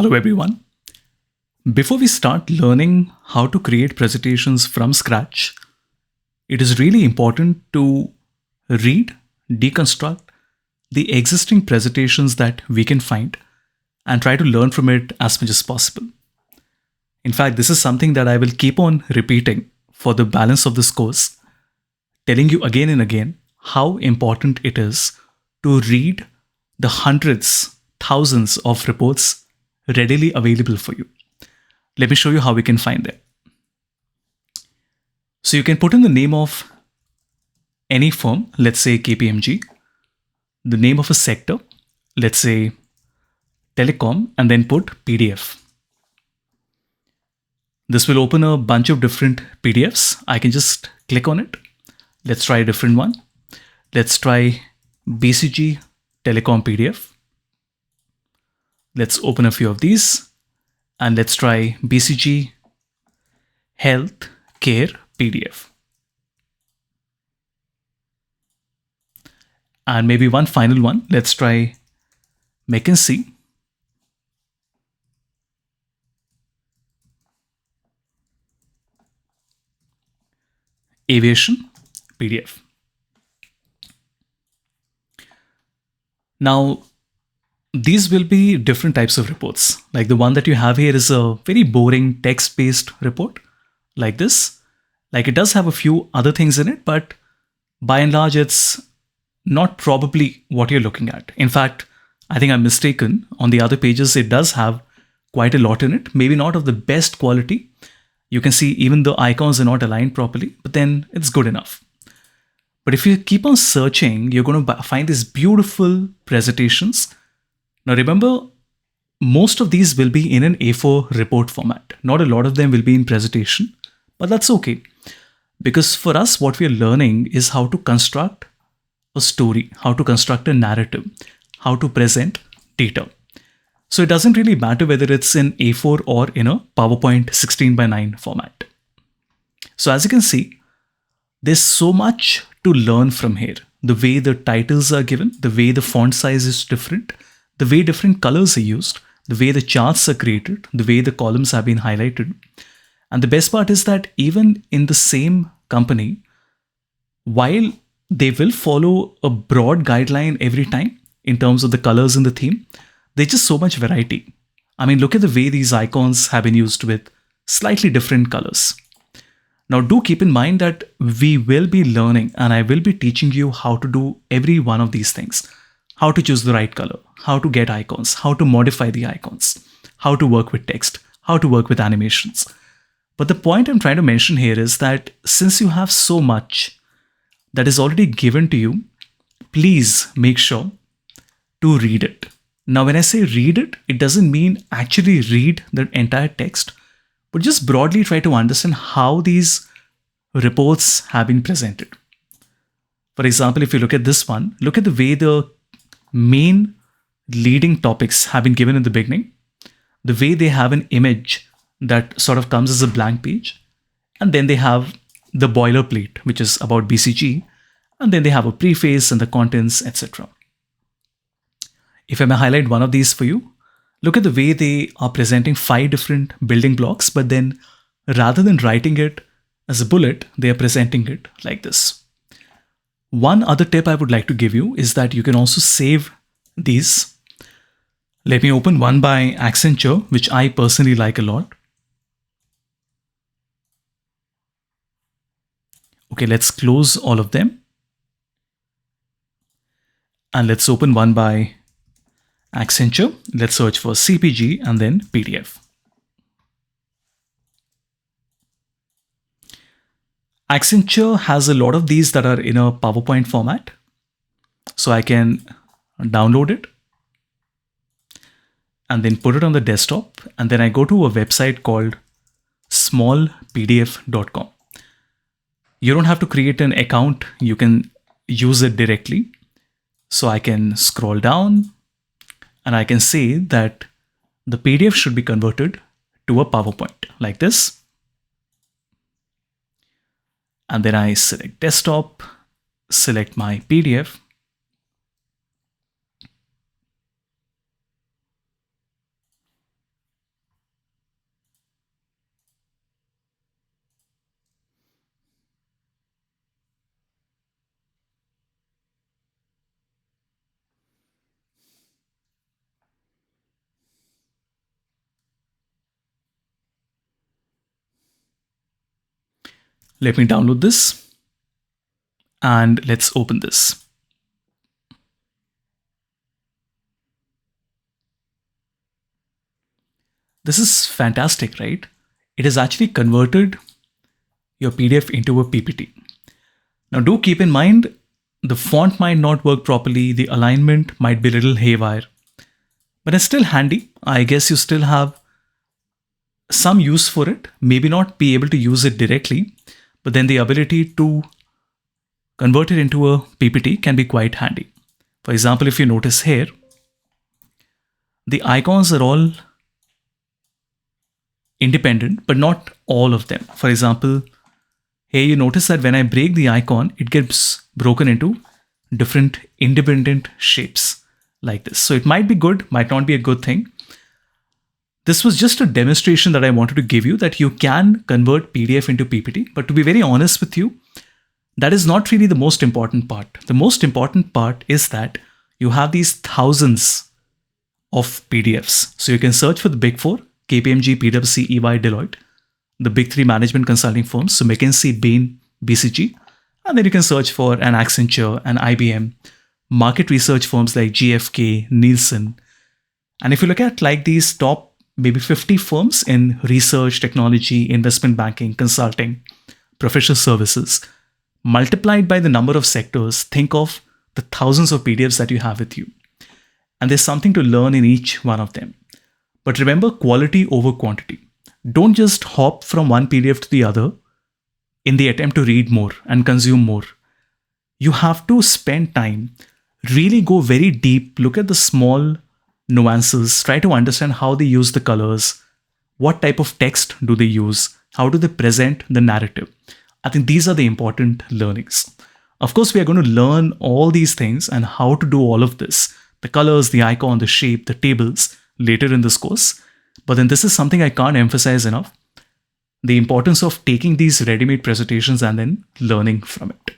Hello everyone. Before we start learning how to create presentations from scratch, it is really important to read, deconstruct the existing presentations that we can find and try to learn from it as much as possible. In fact, this is something that I will keep on repeating for the balance of this course, telling you again and again how important it is to read the hundreds, thousands of reports readily available for you. Let me show you how we can find them. So you can put in the name of any firm, let's say KPMG, the name of a sector, let's say telecom, and then put PDF. This will open a bunch of different PDFs. I can just click on it. Let's try a different one. Let's try BCG Telecom PDF. Let's open a few of these and let's try BCG Health Care PDF. And maybe one final one. Let's try McKinsey Aviation PDF. Now, these will be different types of reports. Like the one that you have here is a very boring text-based report like this. Like it does have a few other things in it, but by and large, it's not probably what you're looking at. In fact, I think I'm mistaken. On the other pages, it does have quite a lot in it. Maybe not of the best quality. You can see even the icons are not aligned properly, but then it's good enough. But if you keep on searching, you're going to find these beautiful presentations. Now remember, most of these will be in an A4 report format. Not a lot of them will be in presentation, but that's okay. Because for us, what we're learning is how to construct a story, how to construct a narrative, how to present data. So it doesn't really matter whether it's in A4 or in a PowerPoint 16:9 format. So as you can see, there's so much to learn from here. The way the titles are given, the way the font size is different, the way different colors are used, the way the charts are created, the way the columns have been highlighted. And the best part is that even in the same company, while they will follow a broad guideline every time in terms of the colors and the theme, there's just so much variety. I mean, look at the way these icons have been used with slightly different colors. Now, do keep in mind that we will be learning and I will be teaching you how to do every one of these things. How to choose the right color, how to get icons, how to modify the icons, how to work with text, how to work with animations. But the point I'm trying to mention here is that since you have so much that is already given to you, please make sure to read it. Now, when I say read it, it doesn't mean actually read the entire text, but just broadly try to understand how these reports have been presented. For example, if you look at this one, look at the way the main leading topics have been given in the beginning, the way they have an image that sort of comes as a blank page, and then they have the boilerplate, which is about BCG, and then they have a preface and the contents, etc. If I may highlight one of these for you, look at the way they are presenting 5 different building blocks, but then rather than writing it as a bullet, they are presenting it like this. One other tip I would like to give you is that you can also save these. Let me open one by Accenture, which I personally like a lot. Okay, let's close all of them. And let's open one by Accenture. Let's search for CPG and then PDF. Accenture has a lot of these that are in a PowerPoint format. So I can download it and then put it on the desktop. And then I go to a website called smallpdf.com. You don't have to create an account. You can use it directly. So I can scroll down and I can say that the PDF should be converted to a PowerPoint like this. And then I select desktop, select my PDF. Let me download this and let's open this. This is fantastic, right? It has actually converted your PDF into a PPT. Now do keep in mind, the font might not work properly, the alignment might be a little haywire, but it's still handy. I guess you still have some use for it, maybe not be able to use it directly, but then the ability to convert it into a PPT can be quite handy. For example, if you notice here, the icons are all independent, but not all of them. For example, here you notice that when I break the icon, it gets broken into different independent shapes like this. So it might be good, might not be a good thing. This was just a demonstration that I wanted to give you, that you can convert PDF into PPT. But to be very honest with you, that is not really the most important part. The most important part is that you have these thousands of PDFs. So you can search for the big four: KPMG, PwC, EY, Deloitte, the big three management consulting firms, so McKinsey, Bain, BCG, and then you can search for an Accenture, an IBM, market research firms like GFK, Nielsen. And if you look at like these top maybe 50 firms in research, technology, investment banking, consulting, professional services, multiplied by the number of sectors, think of the thousands of PDFs that you have with you. And there's something to learn in each one of them. But remember, quality over quantity. Don't just hop from one PDF to the other in the attempt to read more and consume more. You have to spend time, really go very deep, look at the small nuances, try to understand how they use the colors, what type of text do they use, how do they present the narrative. I think these are the important learnings. Of course, we are going to learn all these things and how to do all of this, the colors, the icon, the shape, the tables, later in this course. But then this is something I can't emphasize enough: the importance of taking these ready-made presentations and then learning from it.